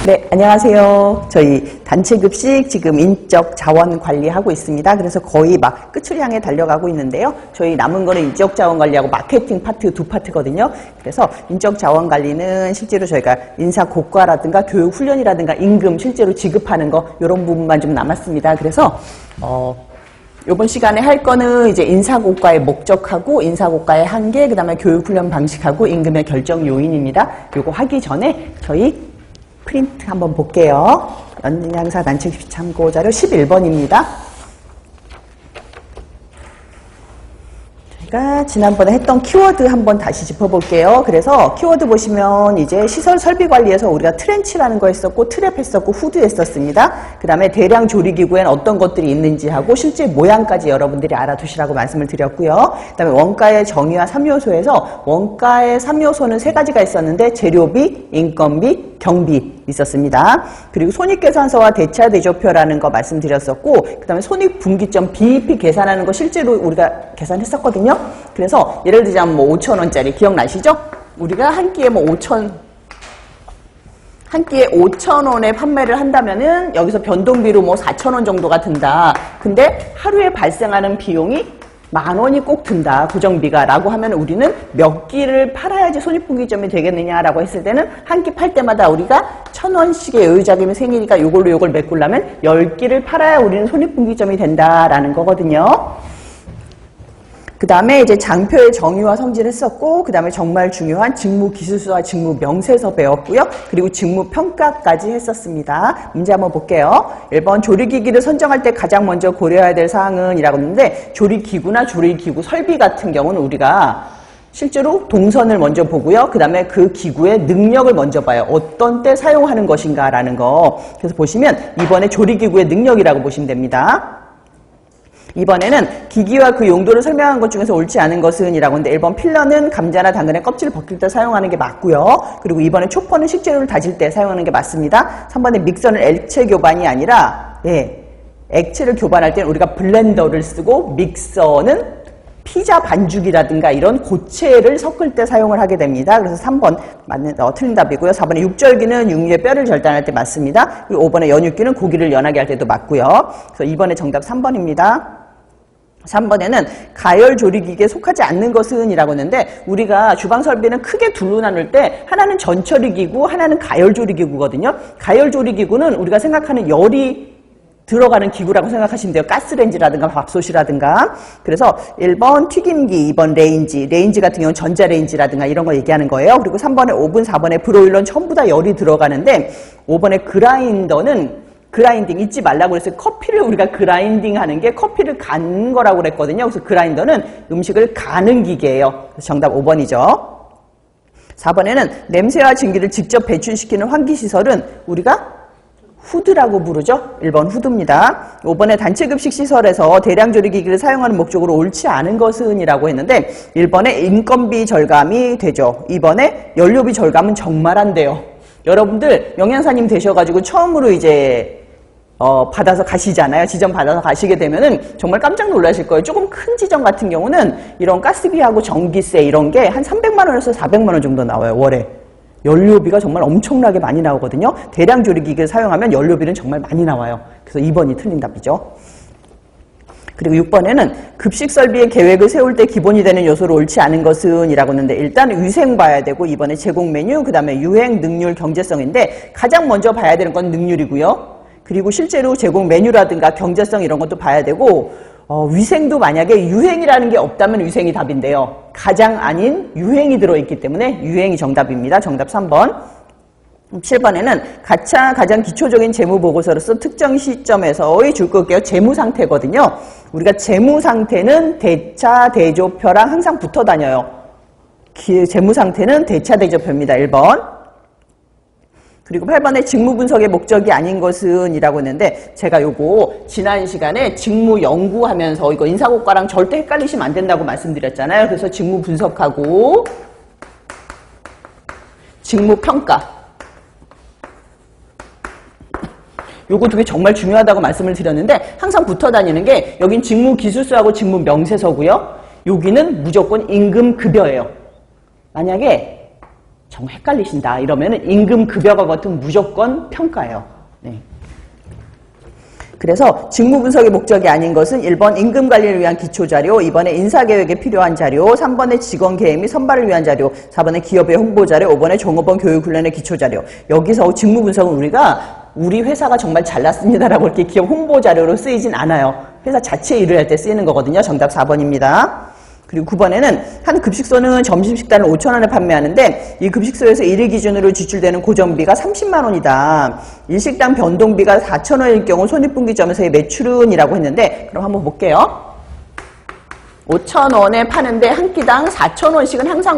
네, 안녕하세요. 저희 단체급식 지금 인적 자원 관리하고 있습니다. 그래서 거의 막 끝을 향해 달려가고 있는데요. 저희 남은 거는 인적 자원 관리하고 마케팅 파트 두 파트거든요. 그래서 인적 자원 관리는 실제로 저희가 인사 고과라든가 교육 훈련이라든가 임금 실제로 지급하는 거 이런 부분만 좀 남았습니다. 그래서 이번 시간에 할 거는 이제 인사고과의 목적하고 인사고과의 한계, 그 다음에 교육훈련 방식하고 임금의 결정 요인입니다. 요거 하기 전에 저희 프린트 한번 볼게요. 연장사 단체급식 참고자료 11번입니다. 제가 지난번에 했던 키워드 한번 다시 짚어볼게요. 그래서 키워드 보시면 이제 시설 설비 관리에서 우리가 트렌치라는 거 했었고 트랩 했었고 후드 했었습니다. 그 다음에 대량 조리기구엔 어떤 것들이 있는지 하고 실제 모양까지 여러분들이 알아두시라고 말씀을 드렸고요. 그 다음에 원가의 정의와 3요소에서 원가의 3요소는 3가지가 있었는데 재료비, 인건비, 경비 있었습니다. 그리고 손익계산서와 대차 대조표라는 거 말씀드렸었고 그 다음에 손익분기점 BEP 계산하는 거 실제로 우리가 계산했었거든요. 그래서 예를 들자면 뭐 5,000원짜리 기억나시죠? 우리가 한 끼에 뭐 5,000원에 판매를 한다면은 여기서 변동비로 뭐 4,000원 정도가 든다. 근데 하루에 발생하는 비용이 10,000원이 꼭 든다. 고정비가 라고 하면 우리는 몇 끼를 팔아야지 손익분기점이 되겠느냐라고 했을 때는 한 끼 팔 때마다 우리가 1,000원씩의 여유자금이 생기니까 요걸 메꾸려면 10끼를 팔아야 우리는 손익분기점이 된다라는 거거든요. 그 다음에 이제 장표의 정의와 성질 했었고 그 다음에 정말 중요한 직무기술서와 직무명세서 배웠고요. 그리고 직무평가까지 했었습니다. 문제 한번 볼게요. 1번 조리기기를 선정할 때 가장 먼저 고려해야 될 사항은 이라고 했는데 조리기구나 조리기구 설비 같은 경우는 우리가 실제로 동선을 먼저 보고요. 그 다음에 그 기구의 능력을 먼저 봐요. 어떤 때 사용하는 것인가 라는 거. 그래서 보시면 이번에 조리기구의 능력이라고 보시면 됩니다. 이번에는 기기와 그 용도를 설명한 것 중에서 옳지 않은 것은 이라고 하는데 1번 필러는 감자나 당근의 껍질을 벗길 때 사용하는 게 맞고요. 그리고 2번에 초퍼는 식재료를 다질 때 사용하는 게 맞습니다. 3번에 믹서는 액체 교반이 아니라 액체를 교반할 때는 우리가 블렌더를 쓰고 믹서는 피자 반죽이라든가 이런 고체를 섞을 때 사용을 하게 됩니다. 그래서 3번 틀린 답이고요. 4번에 육절기는 육류의 뼈를 절단할 때 맞습니다. 그리고 5번에 연육기는 고기를 연하게 할 때도 맞고요. 그래서 2번의 정답 3번입니다. 3번에는 가열 조리기기에 속하지 않는 것은 이라고 했는데 우리가 주방 설비는 크게 둘로 나눌 때 하나는 전처리기구, 하나는 가열 조리기구거든요. 가열 조리기구는 우리가 생각하는 열이 들어가는 기구라고 생각하시면 돼요. 가스레인지라든가 밥솥이라든가. 그래서 1번 튀김기, 2번 레인지 같은 경우는 전자레인지라든가 이런 거 얘기하는 거예요. 그리고 3번에 오븐, 4번에 브로일러는 전부 다 열이 들어가는데 5번에 그라인더는 그라인딩 잊지 말라고 그랬어요. 커피를 우리가 그라인딩 하는 게 커피를 가는 거라고 그랬거든요. 그래서 그라인더는 음식을 가는 기계예요. 그래서 정답 5번이죠. 4번에는 냄새와 증기를 직접 배출시키는 환기시설은 우리가 후드라고 부르죠. 1번 후드입니다. 5번에 단체급식 시설에서 대량조리기기를 사용하는 목적으로 옳지 않은 것은 이라고 했는데 1번에 인건비 절감이 되죠. 2번에 연료비 절감은 정말 안 돼요. 여러분들 영양사님 되셔가지고 처음으로 이제 받아서 가시잖아요. 지점 받아서 가시게 되면은 정말 깜짝 놀라실 거예요. 조금 큰 지점 같은 경우는 이런 가스비하고 전기세 이런 게 한 300만 원에서 400만 원 정도 나와요. 월에. 연료비가 정말 엄청나게 많이 나오거든요. 대량 조리기기를 사용하면 연료비는 정말 많이 나와요. 그래서 2번이 틀린 답이죠. 그리고 6번에는 급식 설비의 계획을 세울 때 기본이 되는 요소로 옳지 않은 것은 이라고 했는데 일단 위생 봐야 되고 2번에 제공 메뉴, 그 다음에 유행, 능률, 경제성인데 가장 먼저 봐야 되는 건 능률이고요. 그리고 실제로 제공 메뉴라든가 경제성 이런 것도 봐야 되고 위생도 만약에 유행이라는 게 없다면 위생이 답인데요. 가장 아닌 유행이 들어있기 때문에 유행이 정답입니다. 정답 3번. 7번에는 가장 기초적인 재무보고서로서 특정 시점에서의 줄 것게요. 재무상태거든요. 우리가 재무상태는 대차, 대조표랑 항상 붙어 다녀요. 재무상태는 대차, 대조표입니다. 1번. 그리고 8번에 직무분석의 목적이 아닌 것은 이라고 했는데 제가 요거 지난 시간에 직무 연구하면서 이거 인사고과랑 절대 헷갈리시면 안 된다고 말씀드렸잖아요. 그래서 직무분석하고 직무평가 요거 두 개 정말 중요하다고 말씀을 드렸는데 항상 붙어 다니는 게 여긴 직무기술서하고 직무명세서고요. 여기는 무조건 임금급여예요. 만약에 정말 헷갈리신다. 이러면은 임금급여과 같은 무조건 평가예요. 네. 그래서 직무분석의 목적이 아닌 것은 1번 임금관리를 위한 기초자료, 2번에 인사계획에 필요한 자료, 3번에 직원계획 및 선발을 위한 자료, 4번에 기업의 홍보자료, 5번에 종업원 교육훈련의 기초자료. 여기서 직무분석은 우리 회사가 정말 잘났습니다라고 이렇게 기업 홍보자료로 쓰이진 않아요. 회사 자체 일을 할 때 쓰이는 거거든요. 정답 4번입니다. 그리고 9번에는 한 급식소는 점심식단을 5,000원에 판매하는데 이 급식소에서 1일 기준으로 지출되는 고정비가 30만 원이다. 일식당 변동비가 4,000원일 경우 손익분기점에서의 매출은 이라고 했는데 그럼 한번 볼게요. 5,000원에 파는데 한 끼당 4,000원씩은 항상